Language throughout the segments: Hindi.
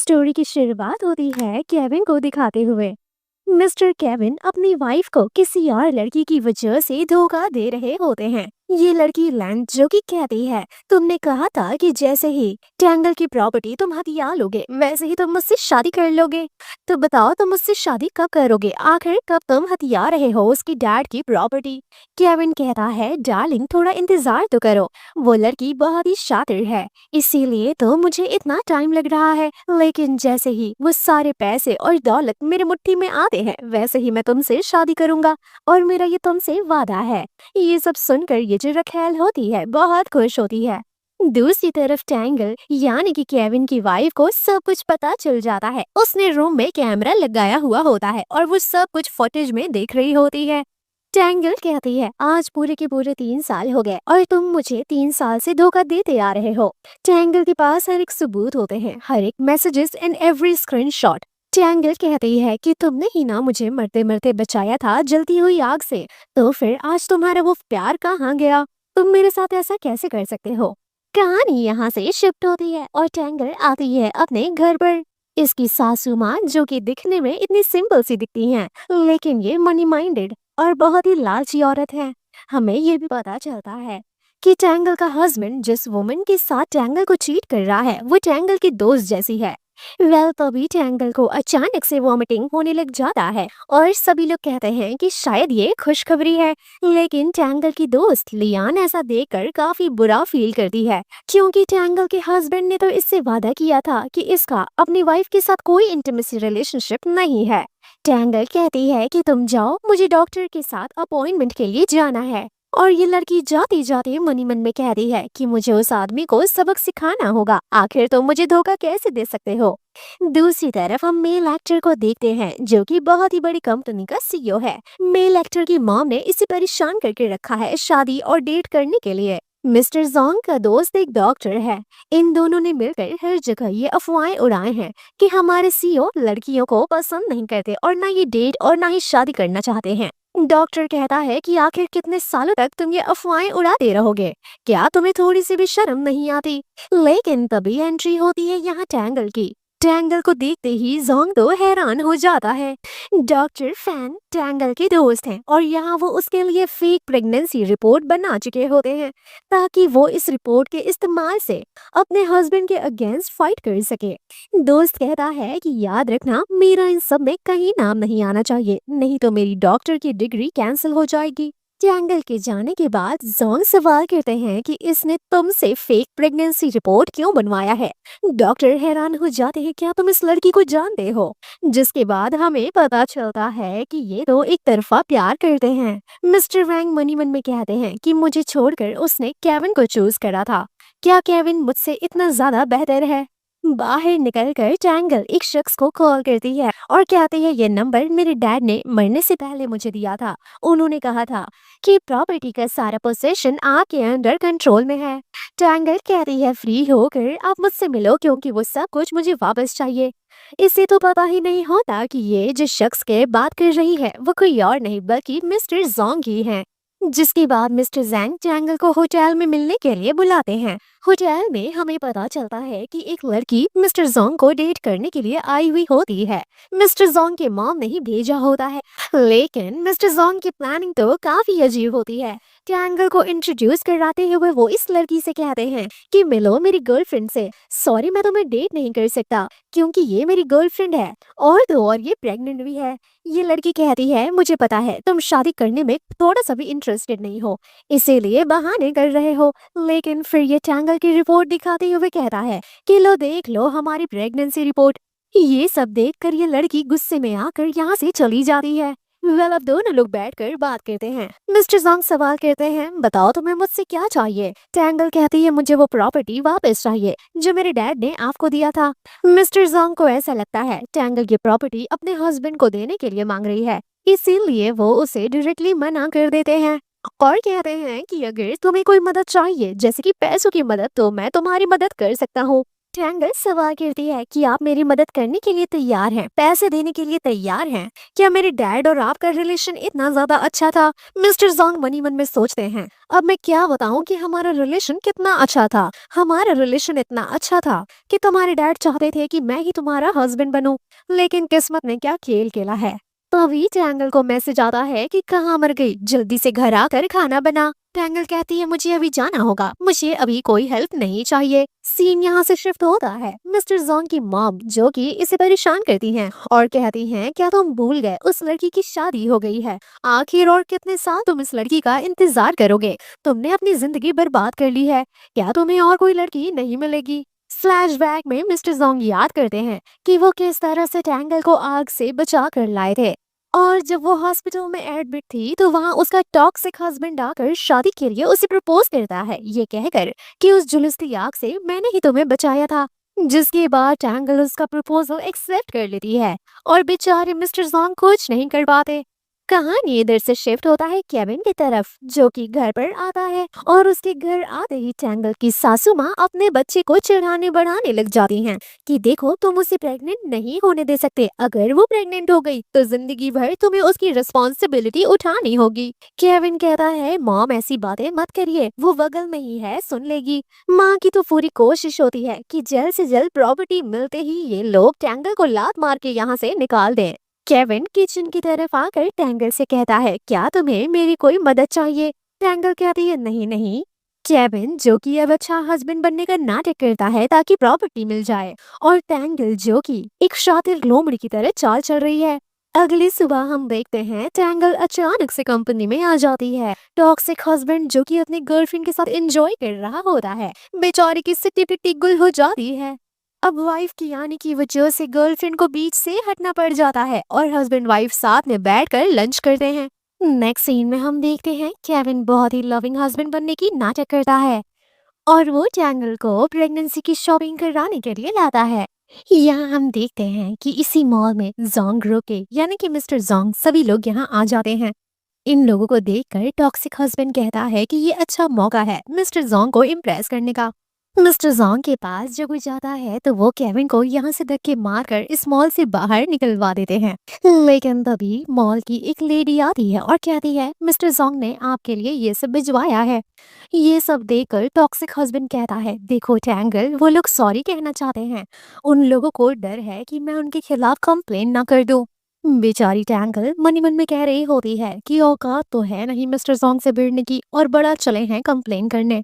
स्टोरी की शुरुआत होती है केविन को दिखाते हुए। मिस्टर केविन अपनी वाइफ को किसी और लड़की की वजह से धोखा दे रहे होते हैं। ये लड़की लैंड जो कि कहती है, तुमने कहा था कि जैसे ही टैंगल की प्रॉपर्टी तुम हथिया लोगे वैसे ही तुम मुझसे शादी कर लोगे। तो बताओ तुम मुझसे शादी कब करोगे, आखिर कब तुम हथिया रहे हो उसकी डैड की प्रॉपर्टी। केविन कहता है, डार्लिंग थोड़ा इंतजार तो करो, वो लड़की बहुत ही शातिर है, इसीलिए तो मुझे इतना टाइम लग रहा है। लेकिन जैसे ही वो सारे पैसे और दौलत मेरे मुट्ठी में आते हैं वैसे ही मैं तुमसे शादी करूंगा, और मेरा ये तुमसे वादा है। ये सब सुनकर ये जो रखेल होती है बहुत खुश होती है। दूसरी तरफ टैंगल यानी कि केविन की वाइफ को सब कुछ पता चल जाता है। उसने रूम में कैमरा लगाया हुआ होता है और वो सब कुछ फुटेज में देख रही होती है। टैंगल कहती है, आज पूरे के पूरे 3 साल हो गए और तुम मुझे 3 साल से धोखा देते आ रहे हो। टैंगल के पास हर एक सबूत होते हैं, हर एक messages and every screenshot. Tangle कहती है कि तुमने ही ना मुझे मरते मरते बचाया था जलती हुई आग से, तो फिर आज तुम्हारा वो प्यार कहाँ गया? तुम मेरे साथ ऐसा कैसे कर सकते हो? कहानी यहाँ से शिफ्ट होती है और टैंगल आती है अपने घर पर। इसकी सासू माँ जो कि दिखने में इतनी सिंपल सी दिखती हैं, लेकिन ये मनी माइंडेड और बहुत ही लालची औरत है। हमें ये भी पता चलता है कि टैंगल का हस्बैंड जिस वुमन के साथ टैंगल को चीट कर रहा है वो टैंगल की दोस्त जैसी है। तभी टैंगल को अचानक से वॉमिटिंग होने लग जाता है और सभी लोग कहते हैं कि शायद ये खुशखबरी है। लेकिन टैंगल की दोस्त लियान ऐसा देखकर काफी बुरा फील करती है, क्योंकि टैंगल के हस्बैंड ने तो इससे वादा किया था कि इसका अपनी वाइफ के साथ कोई इंटीमेसी रिलेशनशिप नहीं है। टैंगल कहती है कि तुम जाओ, मुझे डॉक्टर के साथ अपॉइंटमेंट के लिए जाना है। और ये लड़की जाते जाते मन ही मन में कहती है कि मुझे उस आदमी को सबक सिखाना होगा, आखिर तुम मुझे धोखा कैसे दे सकते हो। दूसरी तरफ हम मेल एक्टर को देखते हैं जो कि बहुत ही बड़ी कंपनी का सीईओ है। मेल एक्टर की मॉम ने इसे परेशान करके रखा है शादी और डेट करने के लिए। मिस्टर जोंग का दोस्त एक डॉक्टर है। इन दोनों ने मिलकर हर जगह ये अफवाहें उड़ाए हैं कि हमारे सीईओ लड़कियों को पसंद नहीं करते और ना ये डेट और ना ही शादी करना चाहते हैं। डॉक्टर कहता है कि आखिर कितने सालों तक तुम ये अफवाहें उड़ाते रहोगे, क्या तुम्हें थोड़ी सी भी शर्म नहीं आती? लेकिन तभी एंट्री होती है यहाँ टैंगल की। टैंगल को देखते ही जोंग तो हैरान हो जाता है। डॉक्टर फैन टैंगल के दोस्त हैं और यहाँ वो उसके लिए फेक प्रेगनेंसी रिपोर्ट बना चुके होते हैं ताकि वो इस रिपोर्ट के इस्तेमाल से अपने हस्बैंड के अगेंस्ट फाइट कर सके। दोस्त कहता है कि याद रखना, मेरा इन सब में कहीं नाम नहीं आना चाहिए, नहीं तो मेरी डॉक्टर की डिग्री कैंसिल हो जाएगी। टैंगल के जाने के बाद जोंग सवाल करते हैं कि इसने तुमसे फेक प्रेगनेंसी रिपोर्ट क्यों बनवाया है। डॉक्टर हैरान हो जाते हैं, क्या तुम इस लड़की को जानते हो? जिसके बाद हमें पता चलता है कि ये तो एक तरफा प्यार करते हैं। मिस्टर वैंग मनी मन में कहते हैं कि मुझे छोड़कर उसने केविन को चूज करा था, क्या केविन मुझसे इतना ज्यादा बेहतर है? बाहर निकलकर टैंगल एक शख्स को कॉल करती है और कहती है, ये नंबर मेरे डैड ने मरने से पहले मुझे दिया था। उन्होंने कहा था कि प्रॉपर्टी का सारा पोजीशन आपके अंडर कंट्रोल में है। टैंगल कहती है, फ्री होकर आप मुझसे मिलो क्योंकि वो सब कुछ मुझे वापस चाहिए। इसे तो पता ही नहीं होता कि ये जिस शख्स के बात कर रही है वो कोई और नहीं बल्कि मिस्टर जोंग ही है। जिसके बाद मिस्टर जैंग टैंगल को होटल में मिलने के लिए बुलाते हैं। होटल में हमें पता चलता है कि एक लड़की मिस्टर जोंग को डेट करने के लिए आई हुई होती है। मिस्टर जोंग के मॉम ने ही भेजा होता है, लेकिन मिस्टर जोंग की प्लानिंग तो काफी अजीब होती है। टैंगल को इंट्रोड्यूस कराते हुए वो इस लड़की से कहते हैं कि मिलो मेरी गर्लफ्रेंड से। सॉरी, मैं तुम्हें डेट नहीं कर सकता क्योंकि ये मेरी गर्लफ्रेंड है, और तो और ये प्रेग्नेंट भी है। ये लड़की कहती है, मुझे पता है तुम शादी करने में थोड़ा सा भी इंटरेस्टेड नहीं हो, इसीलिए बहाने कर रहे हो। लेकिन फिर ये टैंगल की रिपोर्ट दिखाते हुए कहता है कि लो देख लो हमारी प्रेगनेंसी रिपोर्ट। ये सब देखकर ये लड़की गुस्से में आकर यहाँ से चली जाती है। अब दोनों लोग बैठकर बात करते हैं। मिस्टर जोंग सवाल करते हैं, बताओ तुम्हें मुझसे क्या चाहिए? टैंगल कहती है, मुझे वो प्रॉपर्टी वापस चाहिए जो मेरे डैड ने आपको दिया था। मिस्टर जोंग को ऐसा लगता है टैंगल ये प्रॉपर्टी अपने हस्बैंड को देने के लिए मांग रही है, इसीलिए वो उसे डायरेक्टली मना कर देते हैं और कहते हैं कि अगर तुम्हें कोई मदद चाहिए जैसे कि पैसों की मदद, तो मैं तुम्हारी मदद कर सकता हूँ। टैंगल सवाल करती है कि आप मेरी मदद करने के लिए तैयार हैं, पैसे देने के लिए तैयार हैं। क्या मेरे डैड और आपका रिलेशन इतना ज्यादा अच्छा था? मिस्टर जोंग मनी मन में सोचते हैं, अब मैं क्या बताऊं कि हमारा रिलेशन कितना अच्छा था। हमारा रिलेशन इतना अच्छा था कि तुम्हारे डैड चाहते थे कि मैं ही तुम्हारा हस्बैंड बनूं, लेकिन किस्मत ने क्या खेल खेला है। तभी टैंगल को मैसेज आता है कि कहाँ मर गई, जल्दी से घर आकर खाना बना। टैंगल कहती है मुझे अभी जाना होगा, मुझे अभी कोई हेल्प नहीं चाहिए। सीन यहाँ से शिफ्ट होता है मिस्टर जोंग की मॉम, जो कि इसे परेशान करती हैं और कहती हैं क्या तुम भूल गए उस लड़की की शादी हो गई है। आखिर और कितने साल तुम इस लड़की का इंतजार करोगे? तुमने अपनी जिंदगी बर्बाद कर ली है, क्या तुम्हें और कोई लड़की नहीं मिलेगी? फ्लैशबैक में मिस्टर जोंग याद करते हैं कि वो किस तरह से टैंगल को आग से बचा कर लाए थे, और जब वो हॉस्पिटल में एडमिट थी तो वहाँ उसका टॉक्सिक हस्बैंड आकर शादी के लिए उसे प्रपोज करता है, ये कहकर कि उस जुलूसती आग से मैंने ही तुम्हें बचाया था। जिसके बाद टैंगल उसका प्रपोजल एक्सेप्ट कर लेती है और बेचारे मिस्टर जोंग कुछ नहीं कर पाते। कहानी इधर से शिफ्ट होता है केविन की तरफ, जो कि घर पर आता है और उसके घर आते ही टैंगल की सासू माँ अपने बच्चे को चिढ़ाने बढ़ाने लग जाती हैं कि देखो तुम उसे प्रेग्नेंट नहीं होने दे सकते, अगर वो प्रेग्नेंट हो गई तो जिंदगी भर तुम्हें उसकी रिस्पॉन्सिबिलिटी उठानी होगी। केविन कहता है मॉम ऐसी बातें मत करिए, वो बगल में ही है, सुन लेगी। माँ की तो पूरी कोशिश होती है कि जल्द से जल्द प्रॉपर्टी मिलते ही ये लोग टैंगल को लात मार के यहाँ से निकाल दें। केविन किचन की तरफ आकर टैंगल से कहता है क्या तुम्हें मेरी कोई मदद चाहिए? टैंगल कहती है नहीं नहीं। केविन जो कि अब अच्छा हस्बैंड बनने का नाटक करता है ताकि प्रॉपर्टी मिल जाए, और टैंगल जो कि एक शातिर लोमड़ी की तरह चाल चल रही है। अगली सुबह हम देखते हैं टैंगल अचानक से कंपनी में आ जाती है। टॉक्सिक हस्बैंड जो कि अपनी गर्लफ्रेंड के साथ एंजॉय कर रहा होता है, बेचारी की सिट्टी पिट्टी गुल हो जाती है। अब वाइफ की आने की वजह से गर्लफ्रेंड को बीच से हटना पड़ जाता है और हस्बैंड वाइफ साथ में बैठकर लंच करते हैं। नेक्स्ट सीन में हम देखते हैं केविन बहुत ही लविंग हस्बैंड बनने की नाटक करता है और वो टैंगल को प्रेगनेंसी की शॉपिंग कराने के लिए लाता है। यहाँ हम देखते हैं कि इसी मॉल में जोंग ग्रुप के यानी कि मिस्टर जोंग सभी लोग यहाँ आ जाते हैं। इन लोगों को देखकर टॉक्सिक हस्बैंड कहता है कि ये अच्छा मौका है मिस्टर जोंग को इम्प्रेस करने का। मिस्टर जोंग के पास जो कोई जाता है तो वो केविन को यहाँ से धक्के मारकर इस मॉल से बाहर निकलवा देते हैं। लेकिन तभी मॉल की एक लेडी आती है और कहती है मिस्टर जोंग ने आपके लिए ये सब भिजवाया है। ये सब देखकर टॉक्सिक हस्बैंड कहता है देखो टैंगल, वो लोग सॉरी कहना चाहते हैं, उन लोगों को डर है कि मैं उनके खिलाफ कंप्लेन ना कर दूं। बेचारी टैंगल मनी मन में कह रही होती है कि औकात तो है नहीं मिस्टर जोंग से भिड़ने की, और बड़ा चले हैं कंप्लेन करने।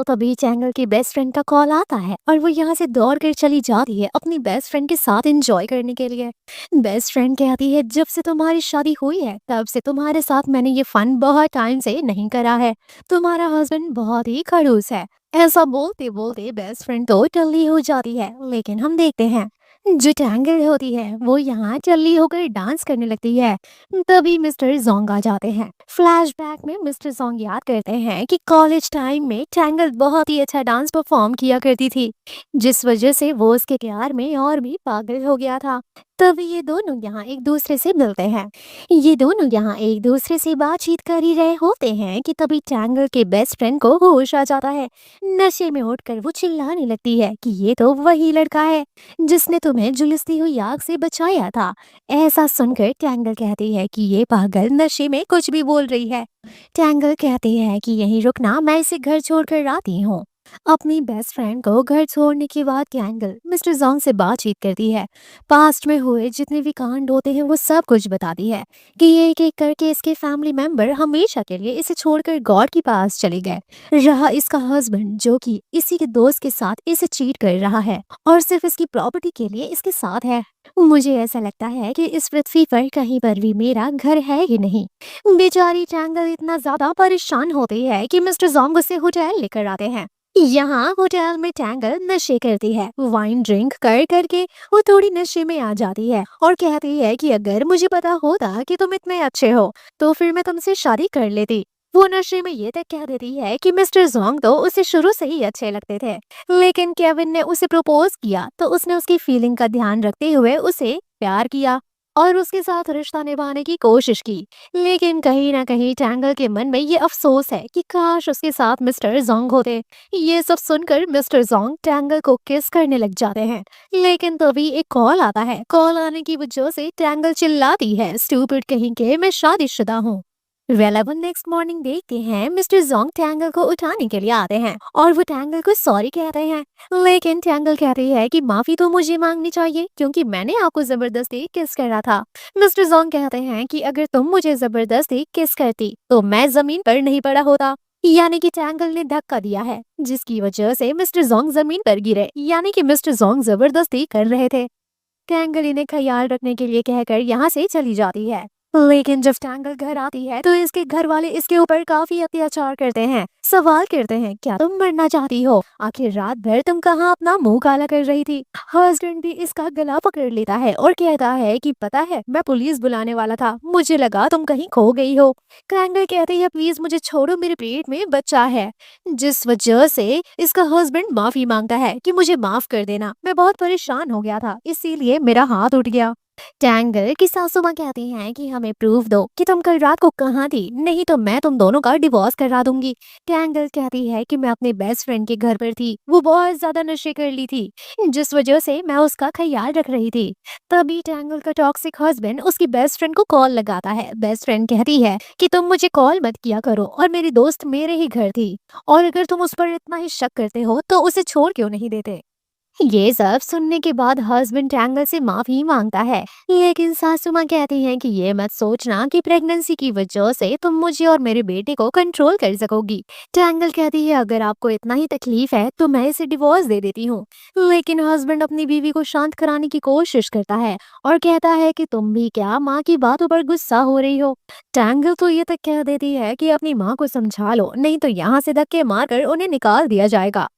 तभी टैंगल की बेस्ट फ्रेंड का कॉल आता है और वो यहाँ से दौड़ कर चली जाती है अपनी बेस्ट फ्रेंड के साथ एंजॉय करने के लिए। बेस्ट फ्रेंड कहती है जब से तुम्हारी शादी हुई है तब से तुम्हारे साथ मैंने ये फन बहुत टाइम से नहीं करा है, तुम्हारा हस्बैंड बहुत ही खड़ूस है। ऐसा बोलते बोलते बेस्ट फ्रेंड तो टल्ली हो जाती है, लेकिन हम देखते हैं जो टैंगल होती है वो यहाँ टल्ली होकर डांस करने लगती है। तभी मिस्टर जोंग आ जाते हैं। फ्लैशबैक में मिस्टर जोंग याद करते हैं कि कॉलेज टाइम में टैंगल बहुत ही अच्छा डांस परफॉर्म किया करती थी, जिस वजह से वो उसके प्यार में और भी पागल हो गया था। तभी ये दोनों यहाँ एक दूसरे से मिलते हैं। ये दोनों यहाँ एक दूसरे से बातचीत कर ही रहे होते हैं कि तभी टैंगल के बेस्ट फ्रेंड को होश आ जाता है। नशे में उठकर वो चिल्लाने लगती है कि ये तो वही लड़का है जिसने तुम्हें झुलसती हुई आग से बचाया था। ऐसा सुनकर टैंगल कहती है कि ये पागल नशे में कुछ भी बोल रही है। टैंगल कहती है कि यहीं रुकना, मैं इसे घर छोड़कर आती हूँ। अपनी बेस्ट फ्रेंड को घर छोड़ने के बाद टैंगल मिस्टर जोंग से बातचीत करती है। पास्ट में हुए जितने भी कांड होते हैं वो सब कुछ बताती है कि ये एक एक करके इसके फैमिली मेंबर हमेशा के लिए इसे छोड़कर गॉड के पास चले गए। रहा इसका हस्बैंड जो कि इसी के दोस्त के साथ इसे चीट कर रहा है और सिर्फ इसकी प्रॉपर्टी के लिए इसके साथ है। मुझे ऐसा लगता है कि इस पृथ्वी पर कहीं पर भी मेरा घर है ही नहीं। बेचारी टैंगल इतना ज्यादा परेशान होती है कि मिस्टर जोंग उसे होटल लेकर आते हैं। यहाँ होटल में टैंगल नशे करती है, वाइन ड्रिंक कर करके वो थोड़ी नशे में आ जाती है और कहती है कि अगर मुझे पता होता कि तुम इतने अच्छे हो तो फिर मैं तुमसे शादी कर लेती। वो नशे में ये तक कह देती है कि मिस्टर जोंग तो उसे शुरू से ही अच्छे लगते थे, लेकिन केविन ने उसे प्रपोज किया तो उसने उसकी फीलिंग का ध्यान रखते हुए उसे प्यार किया। और उसके साथ रिश्ता निभाने की कोशिश की। लेकिन कहीं न कहीं टैंगल के मन में ये अफ़सोस है कि काश उसके साथ मिस्टर ज़ोंग होते। ये सब सुनकर मिस्टर ज़ोंग टैंगल को किस करने लग जाते हैं। लेकिन तभी एक कॉल आता है। कॉल आने की वजह से टैंगल चिल्लाती है, "स्टूपिड कहीं के, मैं शादीशुदा हूँ।" वेल अब नेक्स्ट मॉर्निंग देखते हैं मिस्टर जोंग टैंगल को उठाने के लिए आते हैं और वो टैंगल को सॉरी कहते हैं। लेकिन टैंगल कहती है कि माफी तो मुझे मांगनी चाहिए क्योंकि मैंने आपको जबरदस्ती किस करा था। मिस्टर जोंग कहते हैं कि अगर तुम मुझे जबरदस्ती किस करती तो मैं जमीन पर नहीं पड़ा होता। यानी कि टैंगल ने धक्का दिया है जिसकी वजह से मिस्टर जोंग जमीन पर गिरे, यानी कि मिस्टर जोंग जबरदस्ती कर रहे थे। टैंगल इन्हें ख्याल रखने के लिए कहकर यहाँ से चली जाती है। लेकिन जब टैंगल घर आती है तो इसके घर वाले इसके ऊपर काफी अत्याचार करते हैं। सवाल करते हैं, क्या तुम मरना चाहती हो? आखिर रात भर तुम कहाँ अपना मुंह काला कर रही थी? हस्बैंड भी इसका गला पकड़ लेता है और कहता है कि पता है मैं पुलिस बुलाने वाला था, मुझे लगा तुम कहीं खो गई हो। टैंगल कहती है प्लीज मुझे छोड़ो, मेरे पेट में बच्चा है। जिस वजह से इसका हस्बैंड माफी मांगता है कि मुझे माफ कर देना, मैं बहुत परेशान हो गया था इसीलिए मेरा हाथ उठ गया। टैंगल की सासू माँ कहती हैं कि हमें प्रूफ दो कि तुम कल रात को कहाँ थी, नहीं तो मैं तुम दोनों का डिवोर्स करा दूंगी। टैंगल कहती है कि मैं अपने बेस्ट फ्रेंड के घर पर थी, वो बहुत ज्यादा नशे कर ली थी जिस वजह से मैं उसका ख्याल रख रही थी। तभी टैंगल का टॉक्सिक हस्बैंड उसकी बेस्ट फ्रेंड को कॉल लगाता है। बेस्ट फ्रेंड कहती है कि तुम मुझे कॉल मत किया करो और मेरी दोस्त मेरे ही घर थी, और अगर तुम उस पर इतना ही शक करते हो तो उसे छोड़ क्यों नहीं देते। ये सब सुनने के बाद हस्बैंड टैंगल से माफी मांगता है। लेकिन सासू माँ कहती हैं कि ये मत सोचना कि प्रेगनेंसी की वजह से तुम मुझे और मेरे बेटे को कंट्रोल कर सकोगी। टैंगल कहती है अगर आपको इतना ही तकलीफ है तो मैं इसे डिवोर्स दे देती हूँ। लेकिन हस्बैंड अपनी बीवी को शांत कराने की कोशिश करता है और कहता है कि तुम भी क्या माँ की बातों पर गुस्सा हो रही हो। टैंगल तो ये तक कह देती है कि अपनी माँ को समझा लो, नहीं तो यहाँ से धक्के मारकर उन्हें निकाल दिया जाएगा।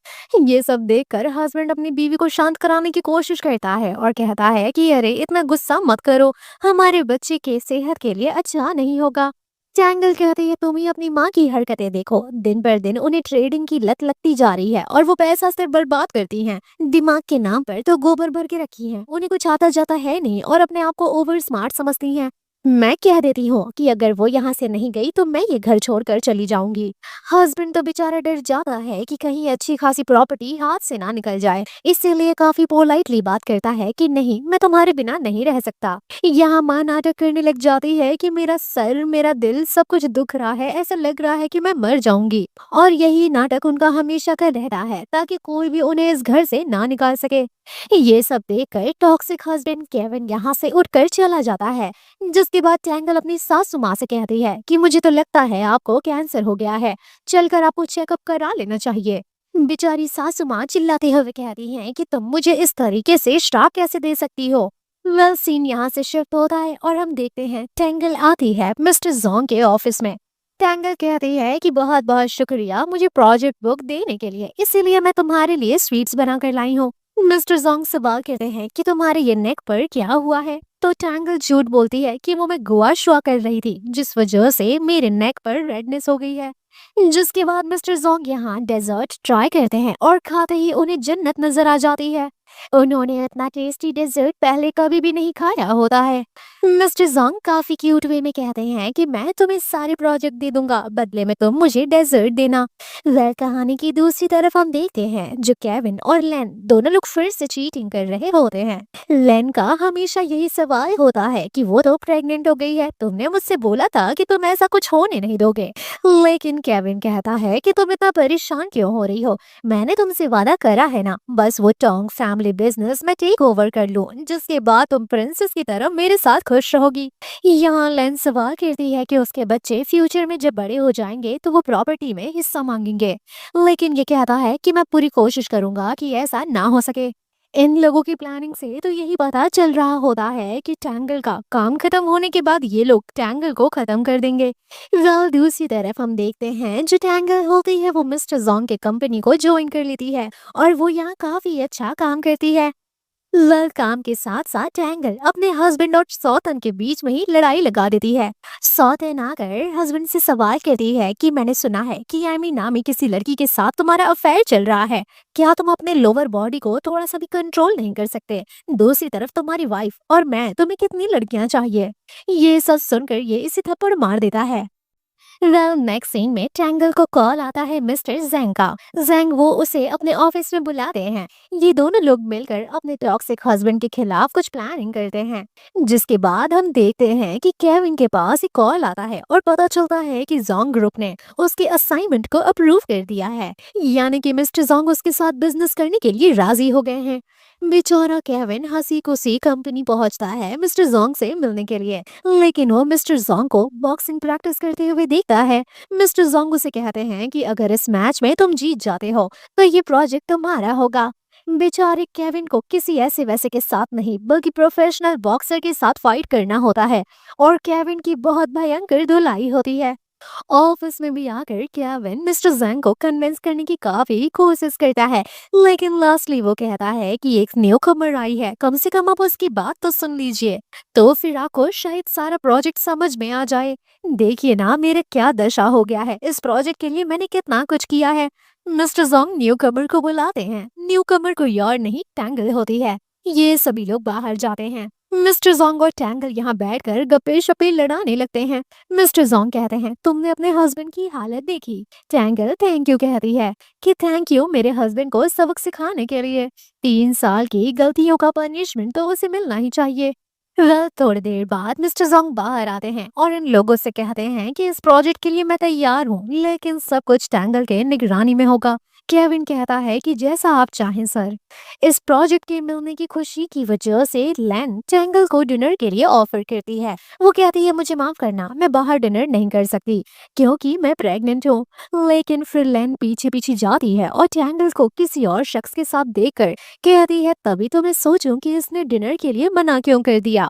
ये सब देखकर हस्बैंड अपनी बीवी को शांत कराने की कोशिश करता है और कहता है कि अरे इतना गुस्सा मत करो, हमारे बच्चे के सेहत के लिए अच्छा नहीं होगा। टैंगल कहती है तुम ही अपनी माँ की हरकतें देखो, दिन पर दिन उन्हें ट्रेडिंग की लत लगती जा रही है और वो पैसा सिर्फ बर्बाद करती हैं। दिमाग के नाम पर तो गोबर भर के रखी हैं, उन्हें कुछ आता जाता है नहीं और अपने आप को ओवर स्मार्ट समझती हैं। मैं कह देती हूँ कि अगर वो यहाँ से नहीं गई तो मैं ये घर छोड़कर चली जाऊंगी। हस्बैंड तो बेचारा डर जाता है कि कहीं अच्छी खासी प्रॉपर्टी हाथ से ना निकल जाए, इसीलिए काफी पोलाइटली बात करता है कि नहीं मैं तुम्हारे बिना नहीं रह सकता। यहाँ माँ नाटक करने लग जाती है कि मेरा सर मेरा दिल सब कुछ दुख रहा है, ऐसा लग रहा है कि मैं मर जाऊंगी। और यही नाटक उनका हमेशा का रहता है ताकि कोई भी उन्हें इस घर से ना निकाल सके। ये सब देखकर टॉक्सिक हस्बैंड केविन यहाँ से उठकर चला जाता है। जिसके बाद टैंगल अपनी सासू माँ से कहती है कि मुझे तो लगता है आपको कैंसर हो गया है, चलकर आपको चेकअप करा लेना चाहिए। बेचारी सासू माँ चिल्लाते हुए कहती हैं कि तुम मुझे इस तरीके से श्राप कैसे दे सकती हो। वेल सीन यहाँ से शिफ्ट होता है और हम देखते हैं टैंगल आती है मिस्टर जोंग के ऑफिस में। टैंगल कहती है कि बहुत बहुत शुक्रिया मुझे प्रोजेक्ट बुक देने के लिए, इसीलिए मैं तुम्हारे लिए स्वीट्स बना कर लाई हूँ। मिस्टर जोंग सवाल कहते हैं कि तुम्हारे ये नेक पर क्या हुआ है, तो टैंगल झूठ बोलती है कि वो मैं गोवा शुआ कर रही थी जिस वजह से मेरे नेक पर रेडनेस हो गई है। जिसके बाद मिस्टर जोंग यहाँ डेजर्ट ट्राई करते हैं और खाते ही उन्हें जन्नत नजर आ जाती है। उन्होंने इतना टेस्टी डेजर्ट पहले कभी भी नहीं खाया होता है। मिस्टर जोंग काफी क्यूट वे में कहते हैं कि मैं तुम्हें सारे प्रोजेक्ट दे दूंगा, बदले में तुम मुझे डेजर्ट देना। वह कहानी की दूसरी तरफ हम देखते हैं जो केविन और लेन दोनों लोग फिर से चीटिंग कर रहे होते हैं। लेन का हमेशा यही सवाल होता है कि वो तो प्रेग्नेंट हो गई है, तुमने मुझसे बोला था कि तुम ऐसा कुछ होने नहीं दोगे। लेकिन केविन कहता है कि तुम इतना परेशान क्यों हो रही हो, मैंने तुमसे वादा करा है ना, बस वो टोंग फैमिली बिजनेस में टेक ओवर कर लूं, जिसके बाद तुम प्रिंसेस की तरह मेरे साथ खुश रहोगी। यहाँ लेन सवाल करती है कि उसके बच्चे फ्यूचर में जब बड़े हो जाएंगे तो वो प्रॉपर्टी में हिस्सा मांगेंगे, लेकिन ये कहता है कि मैं पूरी कोशिश करूंगा कि ऐसा ना हो सके। इन लोगों की प्लानिंग से तो यही पता चल रहा होता है कि टैंगल का काम खत्म होने के बाद ये लोग टैंगल को खत्म कर देंगे। वेल दूसरी तरफ हम देखते हैं जो टैंगल होती है वो मिस्टर जोंग के कंपनी को ज्वाइन कर लेती है और वो यहाँ काफी अच्छा काम करती है। काम के साथ साथ टैंगल अपने हस्बैंड और सौतन के बीच में ही लड़ाई लगा देती है। सौतन आकर हस्बैंड से सवाल करती है कि मैंने सुना है कि एमी नामी किसी लड़की के साथ तुम्हारा अफेयर चल रहा है। क्या तुम अपने लोअर बॉडी को थोड़ा सा भी कंट्रोल नहीं कर सकते? दूसरी तरफ तुम्हारी वाइफ और मैं, तुम्हें कितनी लड़कियां चाहिए? ये सब सुनकर ये इसे थप्पड़ मार देता है। नेक्स्ट सीन में टैंगल को कॉल आता है मिस्टर जेंग का। जेंग वो उसे अपने ऑफिस में बुलाते हैं। ये दोनों लोग मिलकर अपने टॉक्सिक हस्बैंड के खिलाफ कुछ प्लानिंग करते हैं। जिसके बाद हम देखते हैं कि केविन के पास एक कॉल आता है और पता चलता है कि जोंग ग्रुप ने उसके असाइनमेंट को अप्रूव कर दिया है। यानी कि मिस्टर जोंग उसके साथ बिजनेस करने के लिए राजी हो गए हैं। बेचारा केविन हंसी खुशी कंपनी पहुंचता है मिस्टर जोंग से मिलने के लिए, लेकिन वो मिस्टर जोंग को बॉक्सिंग प्रैक्टिस करते हुए देखता है। मिस्टर जोंग उसे कहते हैं कि अगर इस मैच में तुम जीत जाते हो तो ये प्रोजेक्ट तुम्हारा होगा। बेचारे केविन को किसी ऐसे वैसे के साथ नहीं बल्कि प्रोफेशनल बॉक्सर के साथ फाइट करना होता है और केविन की बहुत भयंकर धुलाई होती है। ऑफिस में भी आकर केविन मिस्टर जैंग को कन्विंस करने की काफी कोशिश करता है, लेकिन लास्टली वो कहता है कि एक न्यू कमर आई है, कम से कम आप उसकी बात तो सुन लीजिए। तो फिर आपको शायद सारा प्रोजेक्ट समझ में आ जाए। देखिए ना मेरे क्या दशा हो गया है, इस प्रोजेक्ट के लिए मैंने कितना कुछ किया है। मिस्टर जोंग न्यू कमर को बुलाते हैं। न्यू कमर को यार नहीं टैंगल होती है। ये सभी लोग बाहर जाते हैं। मिस्टर जोंग और टैंगल यहाँ बैठकर गप्पे शप्पे लड़ाने लगते हैं। मिस्टर जोंग कहते हैं तुमने अपने हस्बैंड की हालत देखी? टैंगल थैंक यू कहती है कि थैंक यू मेरे हस्बैंड को सबक सिखाने के लिए। 3 साल की गलतियों का पनिशमेंट तो उसे मिलना ही चाहिए। थोड़ी देर बाद मिस्टर जोंग बाहर आते हैं और इन लोगों से कहते हैं कि इस प्रोजेक्ट के लिए मैं तैयार हूँ, लेकिन सब कुछ टैंगल के निगरानी में होगा। केविन कहता है कि जैसा आप चाहें सर। इस प्रोजेक्ट के मिलने की खुशी की वजह से लैन टैंगल को डिनर के लिए ऑफर करती है। वो कहती है मुझे माफ करना, मैं बाहर डिनर नहीं कर सकती क्योंकि मैं प्रेग्नेंट हूँ। लेकिन फिर लैन पीछे पीछे जाती है और टैंगल को किसी और शख्स के साथ देखकर कहती है तभी तो मैं सोचूं कि इसने डिनर के लिए मना क्यों कर दिया।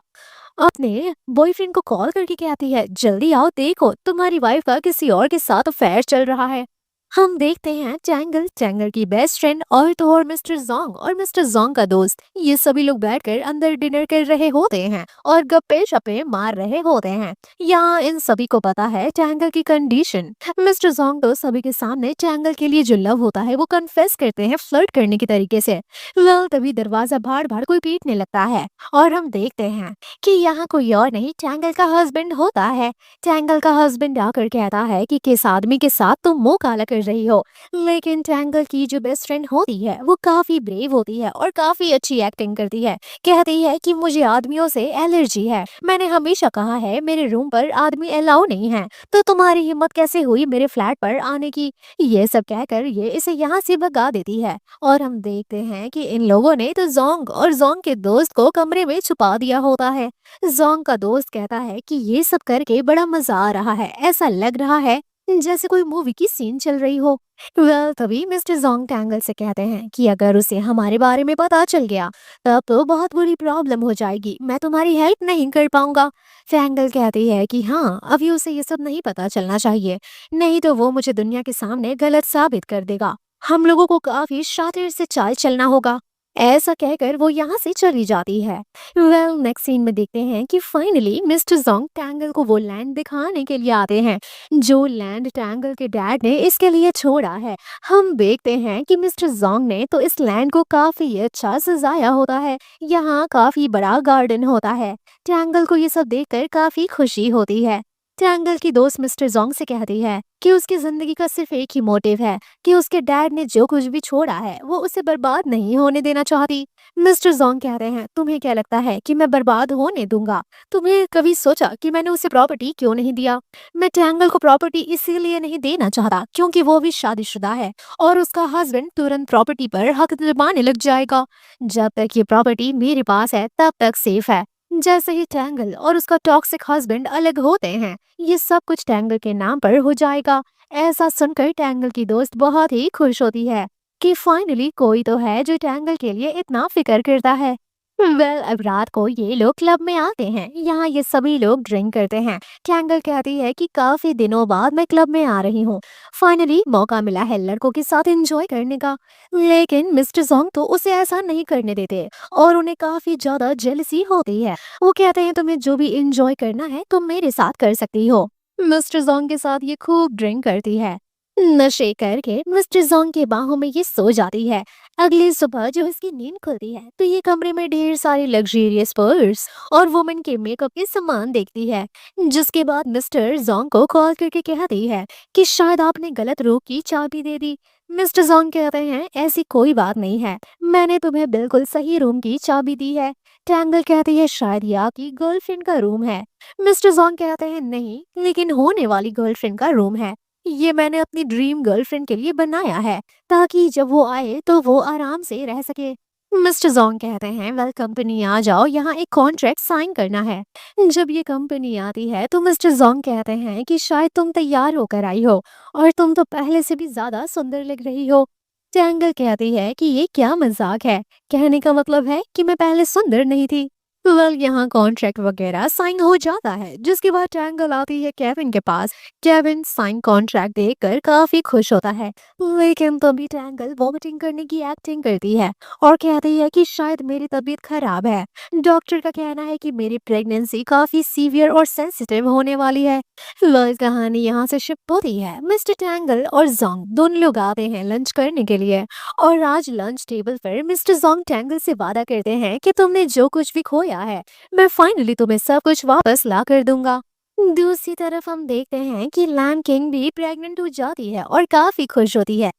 अपने बॉयफ्रेंड को कॉल करके कहती है जल्दी आओ, देखो तुम्हारी वाइफ का किसी और के साथ अफेयर चल रहा है। हम देखते हैं टैंगल, टैंगल की बेस्ट फ्रेंड और तो और मिस्टर जोंग और मिस्टर जोंग का दोस्त, ये सभी लोग बैठकर अंदर डिनर कर रहे होते हैं और गप्पे शप्पे मार रहे होते हैं। यहाँ इन सभी को पता है टैंगल की कंडीशन। मिस्टर जोंग तो सभी के सामने टैंगल के लिए जो लव होता है वो कन्फेस करते हैं फ्लर्ट करने के तरीके से। तभी दरवाजा भाड़ भाड़ कोई पीटने लगता है और हम देखते हैं कि यहाँ कोई और नहीं टैंगल का हस्बैंड होता है। टैंगल का हस्बैंड आकर कहता है कि किस आदमी के साथ तुम मुंह काला कर रही हो। लेकिन टैंगल की जो बेस्ट फ्रेंड होती है वो काफी ब्रेव होती है और काफी अच्छी एक्टिंग करती है। कहती है कि मुझे आदमियों से एलर्जी है, मैंने हमेशा कहा है मेरे रूम पर आदमी अलाउ नहीं है, तो तुम्हारी हिम्मत कैसे हुई मेरे फ्लैट पर आने की? ये सब कहकर ये इसे यहाँ से भगा देती है और हम देखते हैं कि इन लोगों ने तो जोंग और जोंग के दोस्त को कमरे में छुपा दिया होता है। जोंग का दोस्त कहता है कि ये सब करके बड़ा मजा आ रहा है, ऐसा लग रहा है जैसे कोई मूवी की सीन चल रही हो। तभी मिस्टर जोंग टैंगल से कहते हैं कि अगर उसे हमारे बारे में पता चल गया तब तो बहुत बुरी प्रॉब्लम हो जाएगी, मैं तुम्हारी हेल्प नहीं कर पाऊंगा। टैंगल कहती है कि हाँ अभी उसे ये सब नहीं पता चलना चाहिए, नहीं तो वो मुझे दुनिया के सामने गलत साबित कर देगा। हम लोगों को काफी शातिर से चाल चलना होगा। ऐसा कहकर वो यहाँ से चली जाती है। नेक्स्ट सीन में देखते हैं कि फाइनली मिस्टर जोंग टैंगल को वो लैंड दिखाने के लिए आते हैं जो लैंड टैंगल के डैड ने इसके लिए छोड़ा है। हम देखते हैं कि मिस्टर जोंग ने तो इस लैंड को काफी अच्छा सजाया होता है। यहाँ काफी बड़ा गार्डन होता है। टैंगल को ये सब देखकर काफी खुशी होती है। टैंगल की दोस्त मिस्टर जोंग से कहती है कि उसकी जिंदगी का सिर्फ एक ही मोटिव है कि उसके डैड ने जो कुछ भी छोड़ा है वो उसे बर्बाद नहीं होने देना चाहती। मिस्टर जोंग कहते हैं तुम्हें क्या लगता है कि मैं बर्बाद होने दूंगा? तुमने कभी सोचा कि मैंने उसे प्रॉपर्टी क्यों नहीं दिया? मैं टैंगल को प्रॉपर्टी इसीलिए नहीं देना चाहता क्योंकि वो भी शादीशुदा है और उसका हस्बैंड तुरंत प्रॉपर्टी पर हक जमाने लग जाएगा। जब तक ये प्रॉपर्टी मेरे पास है तब तक सेफ है। जैसे ही टैंगल और उसका टॉक्सिक हस्बैंड अलग होते हैं ये सब कुछ टैंगल के नाम पर हो जाएगा। ऐसा सुनकर टैंगल की दोस्त बहुत ही खुश होती है कि फाइनली कोई तो है जो टैंगल के लिए इतना फिक्र करता है। अब रात को ये लोग क्लब में आते हैं। यहाँ ये सभी लोग ड्रिंक करते हैं। कैंगल कहती है कि काफी दिनों बाद मैं क्लब में आ रही हूँ। फाइनली मौका मिला है लड़कों के साथ एंजॉय करने का। लेकिन मिस्टर जोंग तो उसे ऐसा नहीं करने देते और उन्हें काफी ज्यादा जेलसी होती है। वो कहते हैं तुम्हें जो भी एंजॉय करना है तुम मेरे साथ कर सकती हो। मिस्टर जोंग के साथ ये खूब ड्रिंक करती है। नशे करके मिस्टर जोंग के बाहों में ये सो जाती है। अगली सुबह जब इसकी नींद खुलती है तो ये कमरे में ढेर सारे लग्जरियस पर्स और वुमेन के मेकअप के सामान देखती है। जिसके बाद मिस्टर जोंग को कॉल करके कहती है कि शायद आपने गलत रूम की चाबी दे दी। मिस्टर जोंग कहते हैं ऐसी कोई बात नहीं है, मैंने तुम्हें बिल्कुल सही रूम की चाबी दी है। टैंगल कहती है शायद ये आपकी गर्लफ्रेंड का रूम है। मिस्टर जोंग कहते हैं नहीं, लेकिन होने वाली गर्लफ्रेंड का रूम है। ये मैंने अपनी ड्रीम गर्लफ्रेंड के लिए बनाया है ताकि जब वो आए तो वो आराम से रह सके। मिस्टर जोंग कहते हैं वेल कंपनी आ जाओ, यहाँ एक कॉन्ट्रैक्ट साइन करना है। जब ये कंपनी आती है तो मिस्टर जोंग कहते हैं कि शायद तुम तैयार होकर आई हो और तुम तो पहले से भी ज्यादा सुंदर लग रही हो। टैंगल कहती है कि ये क्या मजाक है, कहने का मतलब है कि मैं पहले सुंदर नहीं थी। यहाँ कॉन्ट्रैक्ट वगैरह साइन हो जाता है, जिसके बाद टैंगल आती है केविन के पास। केविन साइन कॉन्ट्रैक्ट देखकर काफी खुश होता है। लेकिन तभी टैंगल वॉमिटिंग करने की एक्टिंग करती है और कहती है कि शायद मेरी तबीयत खराब है। डॉक्टर का कहना है कि मेरी प्रेगनेंसी काफी सीवियर और सेंसिटिव होने वाली है। कहानी यहाँ से शिफ्ट होती है। मिस्टर टैंगल और जोंग दोनों लोग आते हैं लंच करने के लिए और आज लंच टेबल पर मिस्टर जोंग टैंगल से वादा करते हैं कि तुमने जो कुछ भी खोया है मैं फाइनली तुम्हें सब कुछ वापस ला कर दूंगा। दूसरी तरफ हम देखते हैं कि लैम किंग भी प्रेग्नेंट हो जाती है और काफी खुश होती है।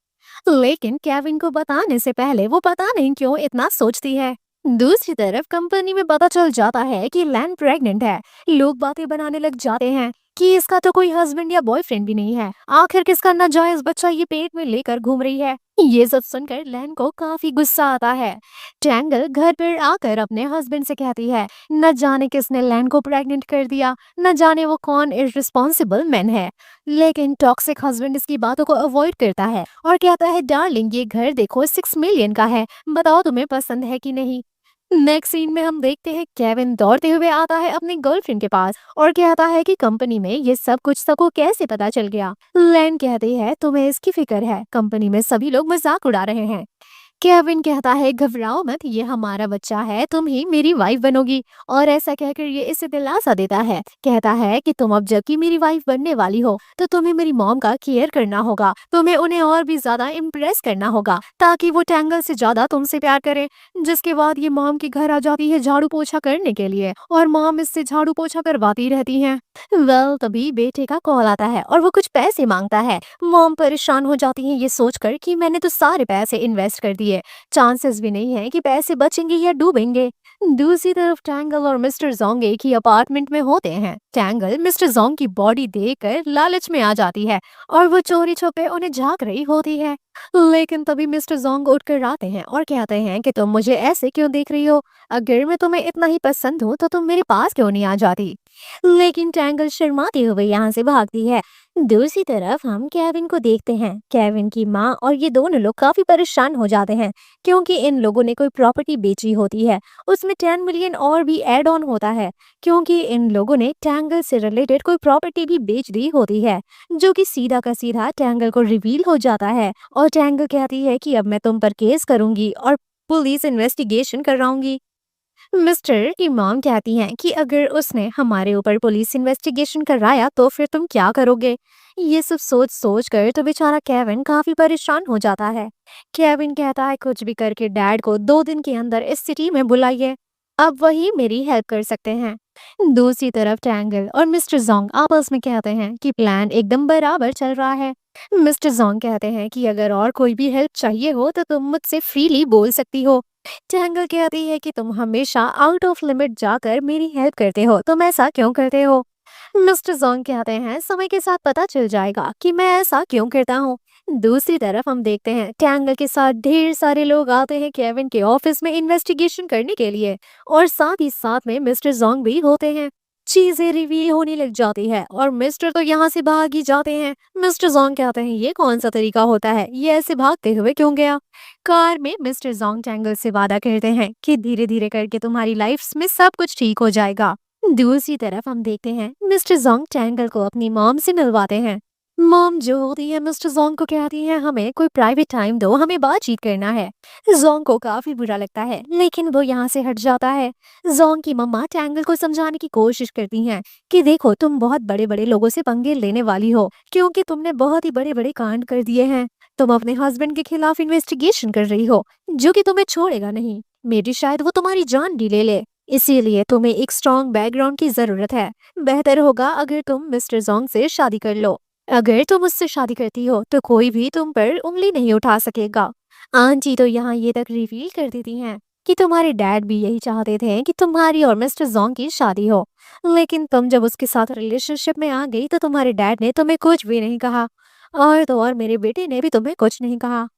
लेकिन केविन को बताने से पहले वो पता नहीं क्यों इतना सोचती है। दूसरी तरफ कंपनी में पता चल जाता है कि लैन प्रेग्नेंट है। लोग बातें बनाने लग जाते हैं कि इसका तो कोई हस्बैंड या बॉयफ्रेंड भी नहीं है, आखिर किसका नाजायज बच्चा ये पेट में लेकर घूम रही है। ये सब सुनकर लैन को काफी गुस्सा आता है। टैंगल घर पर आकर अपने हस्बैंड से कहती है न जाने किसने लैन को प्रेग्नेंट कर दिया, न जाने वो कौन इररिस्पॉन्सिबल मैन है। लेकिन टॉक्सिक हस्बैंड इसकी बातों को अवॉइड करता है और कहता है डार्लिंग ये घर देखो 6 मिलियन का है, बताओ तुम्हें पसंद है कि नहीं। नेक्स्ट सीन में हम देखते हैं केविन दौड़ते हुए आता है अपनी गर्लफ्रेंड के पास और कहता है कि कंपनी में ये सब कुछ सबको कैसे पता चल गया। लैन कहती है तुम्हें इसकी फिक्र है, कंपनी में सभी लोग मजाक उड़ा रहे हैं। केविन कहता है घबराओ मत, ये हमारा बच्चा है, तुम ही मेरी वाइफ बनोगी। और ऐसा कहकर ये इसे दिलासा देता है, कहता है कि तुम अब जबकि मेरी वाइफ बनने वाली हो तो तुम्हें मेरी मॉम का केयर करना होगा, तुम्हें उन्हें और भी ज्यादा इम्प्रेस करना होगा ताकि वो टैंगल से ज्यादा तुमसे प्यार करे। जिसके बाद ये मॉम के घर आ जाती है झाड़ू पोछा करने के लिए और मॉम इससे झाड़ू पोछा करवाती रहती है। तभी बेटे का कॉल आता है और वो कुछ पैसे मांगता है। मॉम परेशान हो जाती है ये सोचकर कि मैंने तो सारे पैसे इन्वेस्ट कर दिए, चांसेस भी नहीं है कि पैसे बचेंगे या डूबेंगे। दूसरी तरफ टैंगल और मिस्टर जोंग एक ही अपार्टमेंट में होते हैं। टैंगल मिस्टर जोंग की बॉडी देखकर लालच में आ जाती है और वो चोरी छुपे उन्हें झांक रही होती है। लेकिन तभी मिस्टर जोंग उठकर आते हैं और कहते हैं कि तुम मुझे ऐसे क्यों देख रही हो, अगर मैं तुम्हें इतना ही पसंद हूँ तो तुम मेरे पास क्यों नहीं आ जाती। लेकिन टैंगल शर्माते हुए यहाँ से भागती है। दूसरी तरफ हम केविन को देखते हैं। केविन की माँ और ये दोनों लोग काफी परेशान हो जाते हैं क्योंकि इन लोगों ने कोई प्रॉपर्टी बेची होती है, उसमें 10 मिलियन और भी एड ऑन होता है क्योंकि इन लोगों ने टैंगल से रिलेटेड कोई प्रॉपर्टी भी बेच दी होती है, जो कि सीधा का सीधा टैंगल को रिवील हो जाता है। और टैंगल कहती है कि अब मैं तुम पर केस करूंगी और पुलिस इन्वेस्टिगेशन कराऊंगी। मिस्टर की मॉम कहती हैं कि अगर उसने हमारे ऊपर पुलिस इन्वेस्टिगेशन कराया तो फिर तुम क्या करोगे। ये सब सोच सोच कर तो बेचारा केविन काफी परेशान हो जाता है। केविन कहता है कुछ भी करके डैड को 2 दिन के अंदर इस सिटी में बुलाइए, अब वही मेरी हेल्प कर सकते हैं। दूसरी तरफ टैंगल और मिस्टर जोंग आपस में कहते हैं कि प्लान एकदम बराबर चल रहा है। मिस्टर जोंग कहते हैं कि अगर और कोई भी हेल्प चाहिए हो तो तुम मुझसे फ्रीली बोल सकती हो। टैंगल कहती है कि तुम हमेशा आउट ऑफ लिमिट जाकर मेरी हेल्प करते हो, तुम ऐसा क्यों करते हो। मिस्टर जोंग कहते हैं समय के साथ पता चल जाएगा कि मैं ऐसा क्यों करता हूँ। दूसरी तरफ हम देखते हैं टैंगल के साथ ढेर सारे लोग आते हैं केविन के ऑफिस में इन्वेस्टिगेशन करने के लिए और साथ ही साथ में मिस्टर जोंग भी होते हैं। चीजें रिवील होने लग जाती है और मिस्टर तो यहाँ से भाग ही जाते हैं। मिस्टर जोंग कहते हैं ये कौन सा तरीका होता है, ये ऐसे भागते हुए क्यों गया। कार में मिस्टर जोंग टैंगल से वादा करते हैं कि धीरे धीरे करके तुम्हारी लाइफ में सब कुछ ठीक हो जाएगा। दूसरी तरफ हम देखते हैं मिस्टर जोंग टैंगल को अपनी मॉम से मिलवाते हैं। मॉम जो होती है मिस्टर जोंग को कहती है हमें कोई प्राइवेट टाइम दो, हमें बातचीत करना है। जोंग को काफी बुरा लगता है लेकिन वो यहाँ से हट जाता है। जोंग की मम्मा टैंगल को समझाने की कोशिश करती हैं कि देखो तुम बहुत बड़े बड़े लोगों से पंगे लेने वाली हो क्योंकि तुमने बहुत ही बड़े बड़े कांड कर दिए हैं। तुम अपने हस्बैंड के खिलाफ इन्वेस्टिगेशन कर रही हो जो कि तुम्हें छोड़ेगा नहीं, मेरी शायद वो तुम्हारी जान भी ले ले। इसीलिए तुम्हें एक स्ट्रॉन्ग बैकग्राउंड की जरूरत है। बेहतर होगा अगर तुम मिस्टर जोंग से शादी कर लो। अगर तुम उससे शादी करती हो तो कोई भी तुम पर उंगली नहीं उठा सकेगा। आंटी तो यहाँ ये तक रिवील कर देती हैं कि तुम्हारे डैड भी यही चाहते थे कि तुम्हारी और मिस्टर जोंग की शादी हो, लेकिन तुम जब उसके साथ रिलेशनशिप में आ गई तो तुम्हारे डैड ने तुम्हें कुछ भी नहीं कहा, और तो और मेरे बेटे ने भी तुम्हें कुछ नहीं कहा।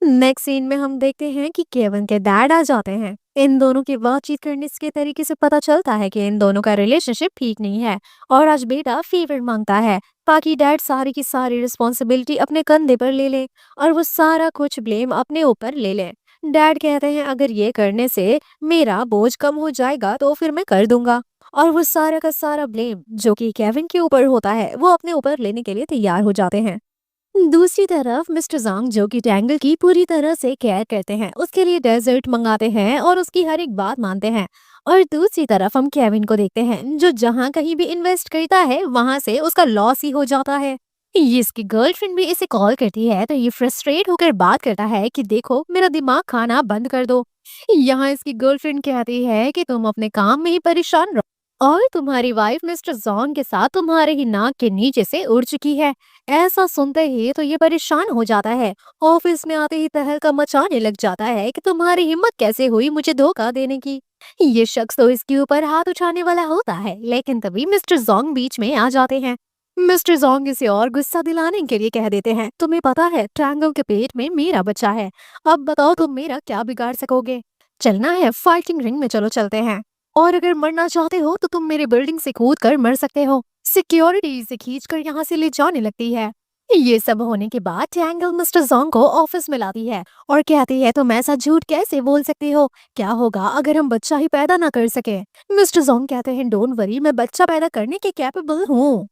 नेक्स्ट सीन में हम देखते हैं कि केविन के डैड आ जाते हैं। इन दोनों की बातचीत करने के तरीके से पता चलता है कि इन दोनों का रिलेशनशिप ठीक नहीं है और आज बेटा फेवर मांगता है ताकि डैड सारी की सारी रिस्पॉन्सिबिलिटी अपने कंधे पर ले ले और वो सारा कुछ ब्लेम अपने ऊपर ले ले। डैड कहते हैं अगर ये करने से मेरा बोझ कम हो जाएगा तो फिर मैं कर दूंगा, और वो सारा का सारा ब्लेम जो कि केविन के ऊपर होता है वो अपने ऊपर लेने के लिए तैयार हो जाते हैं। दूसरी तरफ मिस्टर जोंग जो कि टैंगल की पूरी तरह से केयर करते हैं, उसके लिए डेजर्ट मंगाते हैं और उसकी हर एक बात मानते हैं। और दूसरी तरफ हम केविन को देखते हैं जो जहां कहीं भी इन्वेस्ट करता है वहां से उसका लॉस ही हो जाता है। ये इसकी गर्लफ्रेंड भी इसे कॉल करती है तो ये फ्रस्ट्रेट होकर बात करता है कि देखो मेरा दिमाग खाना बंद कर दो। यहाँ इसकी गर्लफ्रेंड कहती है कि तुम अपने काम में ही परेशान रहो और तुम्हारी वाइफ मिस्टर जॉन के साथ तुम्हारे ही नाक के नीचे से उड़ चुकी है। ऐसा सुनते ही तो ये परेशान हो जाता है। ऑफिस में आते ही तहलका मचाने लग जाता है कि तुम्हारी हिम्मत कैसे हुई मुझे धोखा देने की। ये शख्स तो इसके ऊपर हाथ उठाने वाला होता है लेकिन तभी मिस्टर जोंग बीच में आ जाते हैं। मिस्टर जोंग इसे और गुस्सा दिलाने के लिए कह देते हैं तुम्हें पता है ट्रायंगल के पेट में मेरा बच्चा है, अब बताओ तुम मेरा क्या बिगाड़ सकोगे। चलना है फाइटिंग रिंग में, चलो चलते हैं, और अगर मरना चाहते हो तो तुम मेरे बिल्डिंग से कूद कर मर सकते हो। सिक्योरिटी इसे खींचकर यहाँ से ले जाने लगती है। ये सब होने के बाद ट्रायंगल मिस्टर जोंग को ऑफिस में लाती है और कहती है तुम ऐसा झूठ कैसे बोल सकते हो, क्या होगा अगर हम बच्चा ही पैदा ना कर सके। मिस्टर जोंग कहते हैं डोंट वरी, मैं बच्चा पैदा करने के कैपेबल हूँ।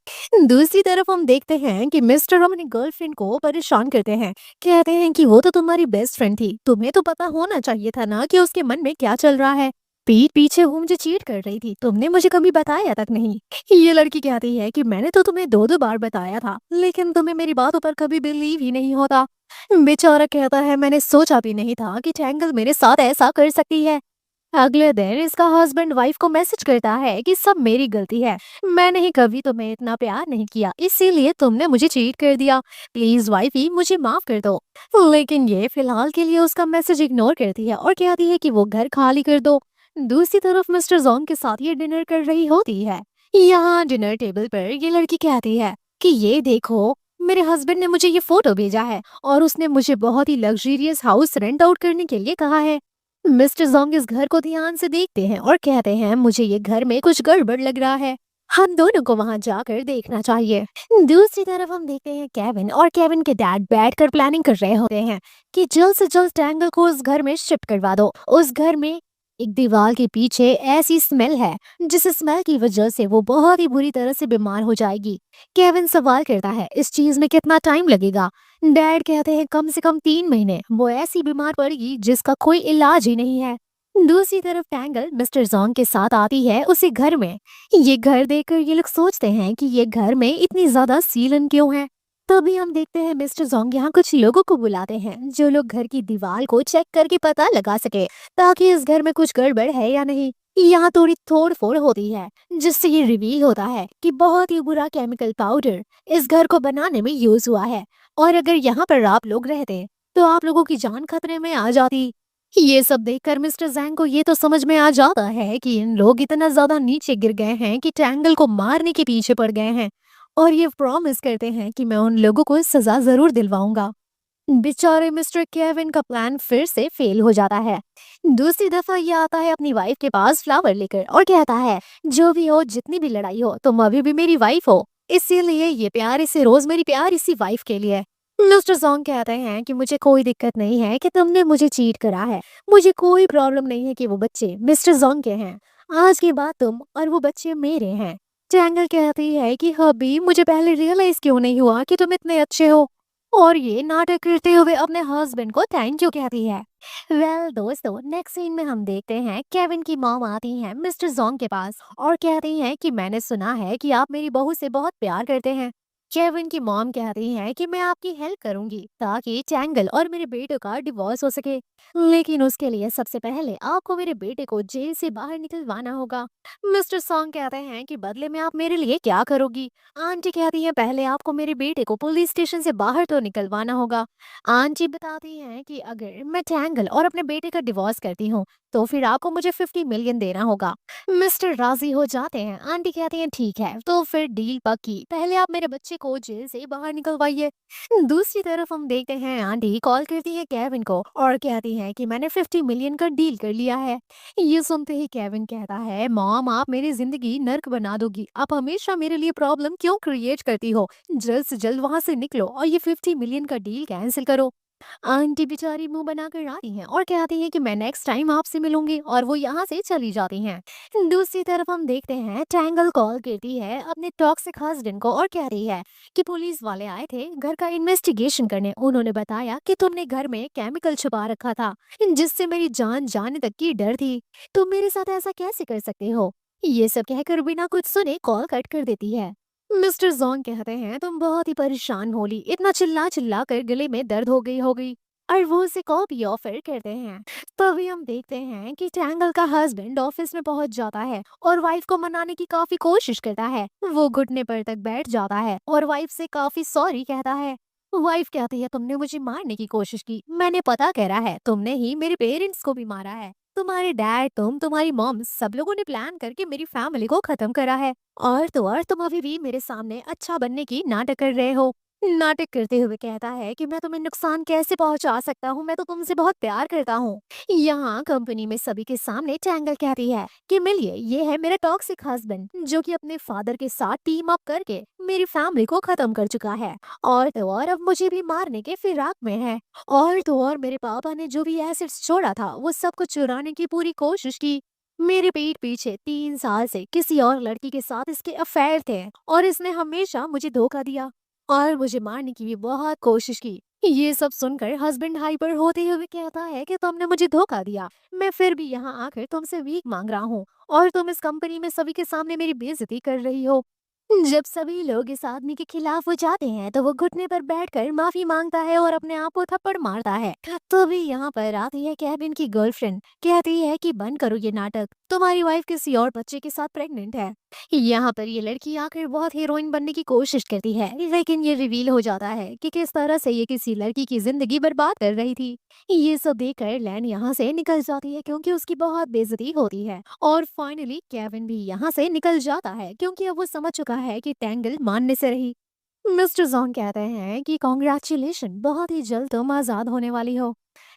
दूसरी तरफ हम देखते हैं कि मिस्टर अपनी गर्लफ्रेंड को परेशान करते हैं। कहते हैं कि वो तो तुम्हारी बेस्ट फ्रेंड थी, तुम्हें तो पता होना चाहिए था ना कि उसके मन में क्या चल रहा है। पीठ पीछे वो मुझे चीट कर रही थी, तुमने मुझे कभी बताया तक नहीं। ये लड़की कहती है कि मैंने तो तुम्हें दो दो बार बताया था लेकिन तुम्हें मेरी बातों पर कभी बिलीव ही नहीं होता। बेचारा कहता है मैंने सोचा भी नहीं था कि टैंगल मेरे साथ ऐसा कर सकती है। अगले दिन इसका हस्बैंड वाइफ को मैसेज करता है कि सब मेरी गलती है, मैंने ही कभी तुम्हें इतना प्यार नहीं किया इसीलिए तुमने मुझे चीट कर दिया, प्लीज वाइफी मुझे माफ कर दो। लेकिन ये फिलहाल के लिए उसका मैसेज इग्नोर करती है और कहती है कि वो घर खाली कर दो। दूसरी तरफ मिस्टर जोंग के साथ ये डिनर कर रही होती है। यहाँ डिनर टेबल पर ये लड़की कहती है कि ये देखो मेरे हस्बैंड ने मुझे ये फोटो भेजा है और उसने मुझे बहुत ही लग्जरियस हाउस रेंट आउट करने के लिए कहा है। मिस्टर जोंग इस घर को ध्यान से देखते हैं और कहते हैं मुझे ये घर में कुछ गड़बड़ लग रहा है, हम दोनों को वहां जाकर देखना चाहिए। दूसरी तरफ हम देखते हैं केविन और केविन के डैड बैठकर प्लानिंग कर रहे होते हैं कि जल्द से जल्द टैंगल को उस घर में शिफ्ट करवा दो। उस घर में एक दीवार के पीछे ऐसी स्मेल है जिस स्मेल की वजह से वो बहुत ही बुरी तरह से बीमार हो जाएगी। केविन सवाल करता है इस चीज में कितना टाइम लगेगा। डैड कहते हैं कम से कम 3 महीने, वो ऐसी बीमार पड़ेगी जिसका कोई इलाज ही नहीं है। दूसरी तरफ टैंगल मिस्टर जोंग के साथ आती है उसी घर में। ये घर देखकर ये लोग सोचते हैं कि ये घर में इतनी ज्यादा सीलन क्यों है। तभी हम देखते हैं मिस्टर जोंग यहाँ कुछ लोगों को बुलाते हैं जो लोग घर की दीवार को चेक करके पता लगा सके ताकि इस घर में कुछ गड़बड़ है या नहीं। यहाँ थोड़ी तोड़ फोड़ होती है जिससे ये रिवील होता है कि बहुत ही बुरा केमिकल पाउडर इस घर को बनाने में यूज हुआ है और अगर यहाँ पर आप लोग रहते तो आप लोगों की जान खतरे में आ जाती। ये सब देखकर मिस्टर जैंग को ये तो समझ में आ जाता है कि इन लोग इतना ज्यादा नीचे गिर गए हैं कि टैंगल को मारने के पीछे पड़ गए हैं और ये प्रॉमिस करते हैं कि मैं उन लोगों को सजा जरूर दिलवाऊंगा। बेचारे मिस्टर केविन का प्लान फिर से फेल हो जाता है। दूसरी दफा ये आता है अपनी वाइफ के पास फ्लावर लेकर और कहता है, जो भी हो, जितनी भी लड़ाई हो, तुम अभी भी मेरी वाइफ हो, इसीलिए ये प्यार, इसे रोज मेरी प्यार इसी वाइफ के लिए है। मिस्टर सॉन्ग कहते हैं कि मुझे कोई दिक्कत नहीं है कि तुमने मुझे चीट करा है, मुझे कोई प्रॉब्लम नहीं है कि वो बच्चे मिस्टर सॉन्ग के हैं। आज के बाद तुम और वो बच्चे मेरे हैं। टैंगल कहती है कि हबी, मुझे पहले रियलाइज क्यों नहीं हुआ कि तुम इतने अच्छे हो। और ये नाटक करते हुए अपने हस्बैंड को थैंक यू कहती है। दोस्तों, नेक्स्ट सीन में हम देखते हैं केविन की मॉम आती हैं मिस्टर जोंग के पास और कहती हैं कि मैंने सुना है कि आप मेरी बहू से बहुत प्यार करते हैं। केविन की मॉम कहती हैं कि मैं आपकी हेल्प करूंगी ताकि चैंगल और मेरे बेटे का डिवोर्स हो सके, लेकिन उसके लिए सबसे पहले आपको मेरे बेटे को जेल से बाहर निकलवाना होगा। मिस्टर सॉन्ग कहते हैं कि बदले में आप मेरे लिए क्या करोगी। आंटी कहती है, पहले आपको मेरे बेटे को पुलिस स्टेशन से बाहर तो निकलवाना होगा। आंटी बताती हैं कि अगर मैं टैंगल और अपने बेटे का डिवोर्स करती हूँ तो फिर आपको मुझे 50 मिलियन देना होगा। मिस्टर राजी हो जाते हैं। आंटी कहती हैं, ठीक है, तो फिर डील पक्की, पहले आप मेरे बच्चे को जेल से बाहर निकलवाइए। दूसरी तरफ हम देखते हैं आंटी कॉल करती है केविन को और कहती है कि मैंने 50 मिलियन का डील कर लिया है। ये सुनते ही केविन कहता है, मॉम, आप मेरी जिंदगी नर्क बना दोगी, आप हमेशा मेरे लिए प्रॉब्लम क्यों क्रिएट करती हो, जल्द से जल्द वहां से निकलो और ये 50 मिलियन का डील कैंसिल करो। आंटी बेचारी मुंह बनाकर आती हैं और कहती हैं कि मैं नेक्स्ट टाइम आपसे मिलूंगी और वो यहाँ से चली जाती हैं। दूसरी तरफ हम देखते हैं टैंगल कॉल करती है अपने टॉक्सिक हस्बैंड को और कह रही है कि पुलिस वाले आए थे घर का इन्वेस्टिगेशन करने, उन्होंने बताया कि तुमने घर में केमिकल छुपा रखा था जिससे मेरी जान जाने तक की डर थी। तुम मेरे साथ ऐसा कैसे कर सकते हो। ये सब कहकर बिना कुछ सुने कॉल कट कर देती है। मिस्टर जोंग कहते हैं, तुम बहुत ही परेशान होली, इतना चिल्ला चिल्ला कर गले में दर्द हो गई और वो उसे कॉपी ऑफर करते हैं। तभी हम देखते हैं कि टैंगल का हस्बैंड ऑफिस में पहुंच जाता है और वाइफ को मनाने की काफी कोशिश करता है। वो घुटने पर तक बैठ जाता है और वाइफ से काफी सॉरी कहता है। वाइफ कहती है, तुमने मुझे मारने की कोशिश की, मैंने पता करा है, तुमने ही मेरे पेरेंट्स को भी मारा है, तुम्हारे डैड, तुम्हारी मॉम, सब लोगों ने प्लान करके मेरी फैमिली को खत्म करा है। और तो और तुम अभी भी मेरे सामने अच्छा बनने की नाटक कर रहे हो। नाटक करते हुए कहता है कि मैं तुम्हें नुकसान कैसे पहुंचा सकता हूँ, मैं तो तुमसे बहुत प्यार करता हूँ। यहाँ कंपनी में सभी के सामने टैंगल कहती है कि मिलिए, ये है मेरा टॉक्सिक हस्बैंड जो कि अपने फादर के साथ टीम अप करके मेरी फैमिली को खत्म कर चुका है और तो और अब मुझे भी मारने के फिराक में है। और तो और मेरे पापा ने जो भी एसिड्स छोड़ा था वो सब कुछ चुराने की पूरी कोशिश की। मेरे पीठ पीछे 3 साल से किसी और लड़की के साथ इसके अफेयर थे और इसने हमेशा मुझे धोखा दिया और मुझे मारने की भी बहुत कोशिश की। ये सब सुनकर हस्बैंड हाइपर होते हुए कहता है कि तुमने मुझे धोखा दिया, मैं फिर भी यहाँ आकर तुमसे भीख मांग रहा हूँ और तुम इस कंपनी में सभी के सामने मेरी बेइज्जती कर रही हो। जब सभी लोग इस आदमी के खिलाफ हो जाते हैं तो वो घुटने पर बैठकर माफी मांगता है और अपने आप को थप्पड़ मारता है। तभी यहाँ पर आती है केविन की गर्लफ्रेंड, कहती है कि बंद करो ये नाटक, तुम्हारी वाइफ किसी और बच्चे के साथ प्रेग्नेंट है। यहाँ पर ये लड़की आकर बहुत हीरोइन बनने की कोशिश करती है, लेकिन ये रिवील हो जाता है कि किस तरह से ये किसी लड़की की जिंदगी बर्बाद कर रही थी। ये सब देखकर लैन यहाँ से निकल जाती है क्योंकि उसकी बहुत बेइज्जती होती है और फाइनली केविन भी यहाँ से निकल जाता है क्योंकि अब वो समझ चुका है कि टैंगल मानने से रही। मिस्टर जॉन कहते हैं कि कॉन्ग्रेचुलेशन, बहुत ही जल्द तुम आजाद होने वाली हो।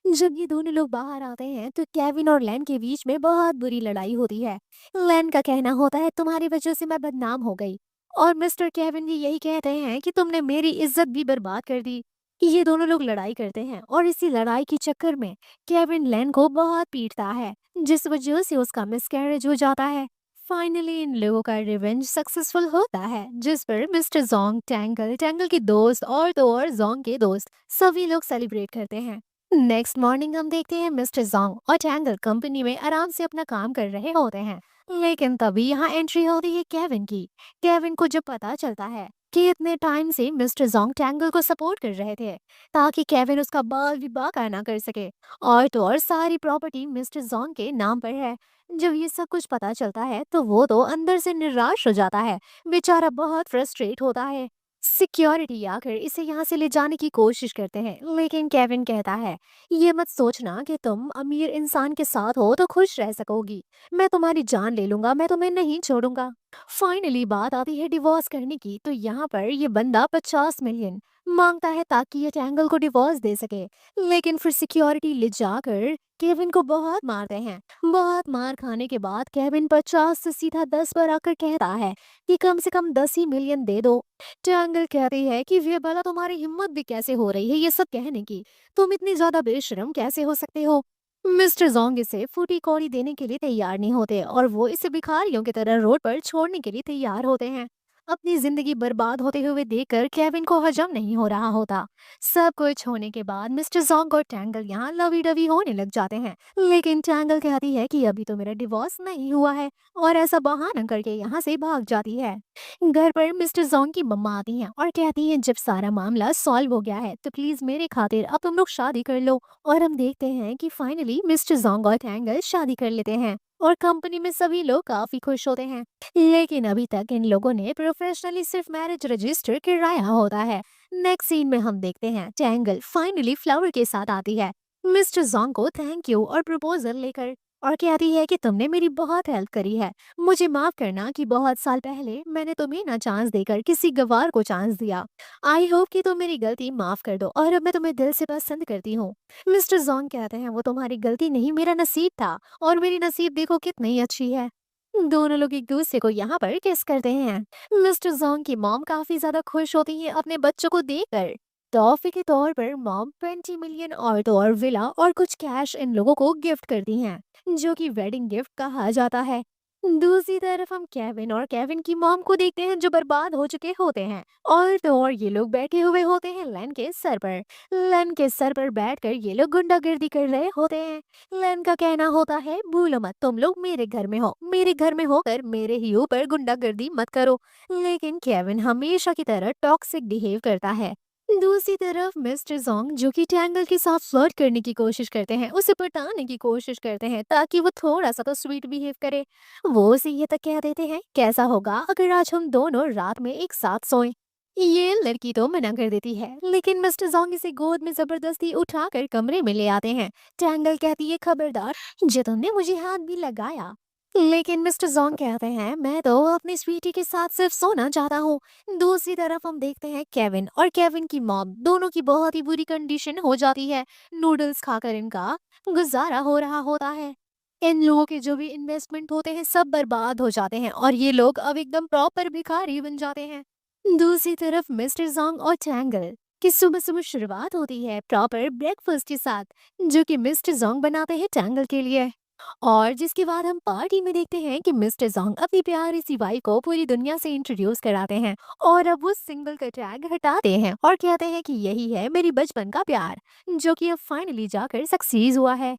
जब ये दोनों लोग बाहर आते हैं तो केविन और लैन के बीच में बहुत बुरी लड़ाई होती है। लैन का कहना होता है, तुम्हारी वजह से मैं बदनाम हो गई, और मिस्टर केविन भी यही कहते हैं कि तुमने मेरी इज्जत भी बर्बाद कर दी। ये दोनों लोग लड़ाई करते हैं और इसी लड़ाई के चक्कर में केविन लैन को बहुत पीटता है जिस वजह से उसका मिसकैरेज हो जाता है। फाइनली इन लोगों का रिवेंज सक्सेसफुल होता है जिस पर मिस्टर जोंग, टैंगल, टैंगल की दोस्त और तो और जोंग के दोस्त सभी लोग सेलिब्रेट करते हैं। नेक्स्ट मॉर्निंग हम देखते हैं मिस्टर जोंग और टैंगल कंपनी में आराम से अपना काम कर रहे होते हैं, लेकिन तभी यहाँ एंट्री होती है केविन की। केविन को जब पता चलता है कि इतने टाइम से मिस्टर जोंग टैंगल को सपोर्ट कर रहे थे ताकि केविन उसका बाल विवाह का ना कर सके और तो और सारी प्रॉपर्टी मिस्टर जोंग के नाम पर है। जब ये सब कुछ पता चलता है तो वो तो अंदर से निराश हो जाता है, बेचारा बहुत फ्रस्ट्रेट होता है। सिक्योरिटी आकर इसे यहाँ से ले जाने की कोशिश करते हैं, लेकिन केविन कहता है, ये मत सोचना कि तुम अमीर इंसान के साथ हो तो खुश रह सकोगी, मैं तुम्हारी जान ले लूंगा, मैं तुम्हें नहीं छोड़ूंगा। फाइनली बात आती है डिवोर्स करने की, तो यहाँ पर ये बंदा 50 मिलियन मांगता है ताकि ये टैंगल को डिवोर्स दे सके। लेकिन फिर सिक्योरिटी ले जाकर केविन को बहुत मारते हैं। बहुत मार खाने के बाद केविन 50 से सीधा 10 पर आकर कहता है कि कम से कम 10 ही मिलियन दे दो। टैंगल कहती है कि ये भला तुम्हारी हिम्मत भी कैसे हो रही है ये सब कहने की, तुम इतनी ज्यादा बेशरम कैसे हो सकते हो। मिस्टर जोंग इसे फूटी कौड़ी देने के लिए तैयार नहीं होते और वो इसे भिखारियों की तरह रोड पर छोड़ने के लिए तैयार होते हैं। अपनी जिंदगी बर्बाद होते हुए देखकर केविन को हजम नहीं हो रहा होता। सब कुछ होने के बाद मिस्टर जोंग और टैंगल यहाँ लवी डवी होने लग जाते हैं। लेकिन टैंगल कहती है कि अभी तो मेरा डिवोर्स नहीं हुआ है और ऐसा बहाना करके यहाँ से भाग जाती है। घर पर मिस्टर जोंग की मम्मा आती हैं और कहती हैं जब सारा मामला सॉल्व हो गया है तो प्लीज मेरे खातिर अब तुम लोग शादी कर लो। और हम देखते हैं कि फाइनली मिस्टर जोंग और टैंगल शादी कर लेते हैं और कंपनी में सभी लोग काफी खुश होते हैं। लेकिन अभी तक इन लोगों ने प्रोफेशनली सिर्फ मैरिज रजिस्टर कराया होता है। नेक्स्ट सीन में हम देखते हैं टैंगल फाइनली फ्लावर के साथ आती है मिस्टर जोंग को थैंक यू और प्रपोजल लेकर, और कहती है कि तुमने मेरी बहुत हेल्प करी है। मुझे माफ करना कि बहुत साल पहले मैंने तुम्हें ना चांस देकर किसी गवार को चांस दिया। आई होप कि तुम मेरी गलती माफ कर दो और अब मैं तुम्हें दिल से पसंद करती हूँ। मिस्टर जोंग कहते हैं वो तुम्हारी गलती नहीं मेरा नसीब था और मेरी नसीब देखो कितनी अच्छी है। दोनों लोग एक दूसरे को यहाँ पर किस करते हैं। मिस्टर जोंग की मॉम काफी ज्यादा खुश होती है अपने बच्चों को देखकर। तोहफे के तौर पर मॉम 20 मिलियन और विला और कुछ कैश इन लोगों को गिफ्ट करती हैं, जो कि वेडिंग गिफ्ट कहा जाता है। दूसरी तरफ हम केविन और केविन की मॉम को देखते हैं जो बर्बाद हो चुके होते हैं। और तो और ये लोग बैठे हुए होते हैं लेन के सर पर। लेन के सर पर बैठकर ये लोग गुंडागर्दी कर रहे होते हैं। लेन का कहना होता है भूलो मत तुम लोग मेरे घर में हो, मेरे घर में होकर मेरे ही ऊपर गुंडागर्दी मत करो। लेकिन केविन हमेशा की तरह टॉक्सिक बिहेव करता है। दूसरी तरफ मिस्टर जोंग जो कि टैंगल के साथ फ्लर्ट करने की कोशिश करते हैं, उसे पटाने की कोशिश करते हैं ताकि वो थोड़ा सा तो स्वीट बिहेव करे। वो उसे ये तक कह देते हैं कैसा होगा अगर आज हम दोनों रात में एक साथ सोएं। ये लड़की तो मना कर देती है लेकिन मिस्टर जोंग इसे गोद में जबरदस्ती उठाकर कमरे में ले आते हैं। टैंगल कहती है खबरदार जो तुमने मुझे हाथ भी लगाया। लेकिन मिस्टर जोंग कहते हैं मैं तो अपनी स्वीटी के साथ सिर्फ सोना चाहता हूँ। दूसरी तरफ हम देखते हैं केविन और केविन की मॉम दोनों की बहुत ही बुरी कंडीशन हो जाती है। नूडल्स खाकर इनका गुजारा हो रहा होता है। इन लोगों के जो भी इन्वेस्टमेंट होते हैं सब बर्बाद हो जाते हैं और ये लोग अब एकदम प्रॉपर भिखारी बन जाते हैं। दूसरी तरफ मिस्टर जोंग और टैंगल की सुबह सुबह शुरुआत होती है प्रॉपर ब्रेकफास्ट के साथ, जो कि मिस्टर जोंग बनाते हैं टैंगल के लिए। और जिसके बाद हम पार्टी में देखते हैं कि मिस्टर जोंग अपनी प्यारी सी वाइफ को पूरी दुनिया से इंट्रोड्यूस कराते हैं और अब वो सिंगल का टैग हटाते हैं और कहते हैं कि यही है मेरी बचपन का प्यार, जो कि अब फाइनली जाकर सक्सीज हुआ है।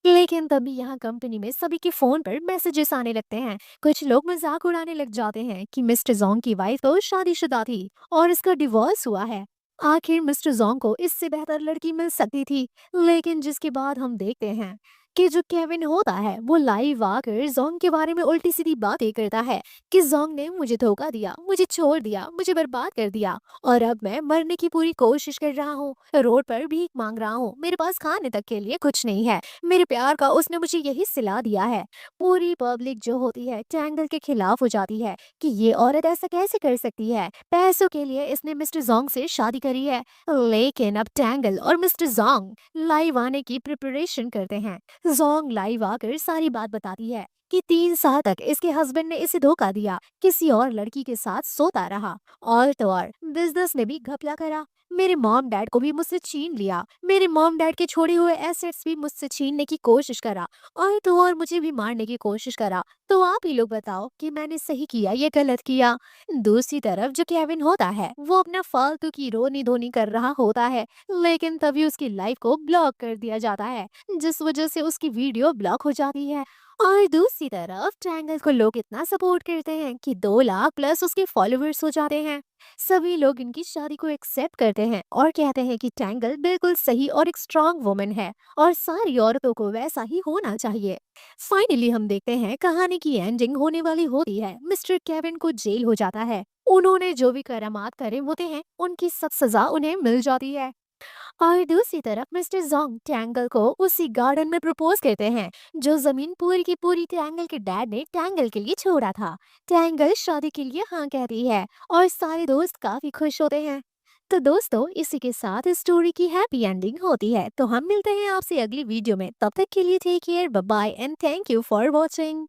लेकिन तभी यहाँ कंपनी में सभी के फोन पर मैसेजेस आने लगते हैं। कुछ लोग मजाक उड़ाने लग जाते हैं कि मिस्टर जोंग की वाइफ तो शादीशुदा थी और इसका डिवोर्स हुआ है। आखिर मिस्टर जोंग को इससे बेहतर लड़की मिल सकती थी। लेकिन जिसके बाद हम देखते हैं कि जो केविन होता है वो लाइव आकर जोंग के बारे में उल्टी सीधी बातें करता है कि जोंग ने मुझे धोखा दिया, मुझे छोड़ दिया, मुझे बर्बाद कर दिया और अब मैं मरने की पूरी कोशिश कर रहा हूँ, रोड पर भीख मांग रहा हूँ, मेरे पास खाने तक के लिए कुछ नहीं है, मेरे प्यार का उसने मुझे यही सिला दिया है। पूरी पब्लिक जो होती है टैंगल के खिलाफ हो जाती है कि ये औरत ऐसा कैसे कर सकती है, पैसों के लिए इसने मिस्टर जोंग से शादी करी है। लेकिन अब टैंगल और मिस्टर जोंग लाइव आने की प्रिपरेशन करते हैं। जोंग लाइव आकर सारी बात बताती है कि 3 साल तक इसके हस्बैंड ने इसे धोखा दिया, किसी और लड़की के साथ सोता रहा और तो और बिजनेस में भी घपला करा, मेरे मॉम डैड को भी मुझसे छीन लिया, मेरे मॉम डैड के छोड़े हुए एसेट्स भी मुझसे छीनने की कोशिश करा और तो और मुझे भी मारने की कोशिश करा। तो आप ही लोग बताओ कि मैंने सही किया या गलत किया। दूसरी तरफ जो केविन होता है वो अपना फालतू की रोनी धोनी कर रहा होता है, लेकिन तभी उसकी लाइफ को ब्लॉक कर दिया जाता है जिस वजह से उसकी वीडियो ब्लॉक हो जाती है। और दूसरी तरफ ट्रायंगल को लोग इतना सपोर्ट करते हैं कि 2 लाख प्लस उसके फॉलोअर्स हो जाते हैं। सभी लोग इनकी शादी को एक्सेप्ट करते हैं और कहते हैं कि ट्रायंगल बिल्कुल सही और एक स्ट्रांग वुमन है और सारी औरतों को वैसा ही होना चाहिए। फाइनली हम देखते हैं कहानी की एंडिंग होने वाली होती है। मिस्टर केविन को जेल हो जाता है, उन्होंने जो भी करामात करे होते हैं उनकी सब सजा उन्हें मिल जाती है। और दूसरी तरफ मिस्टर जोंग टैंगल को उसी गार्डन में प्रपोज करते हैं जो जमीन पूरी की पूरी टैंगल के डैड ने टैंगल के लिए छोड़ा था। टैंगल शादी के लिए हाँ कहती है और सारे दोस्त काफी खुश होते हैं। तो दोस्तों इसी के साथ इस स्टोरी की हैप्पी एंडिंग होती है। तो हम मिलते हैं आपसे अगली वीडियो में, तब तक के लिए take care, bye bye and thank you for watching.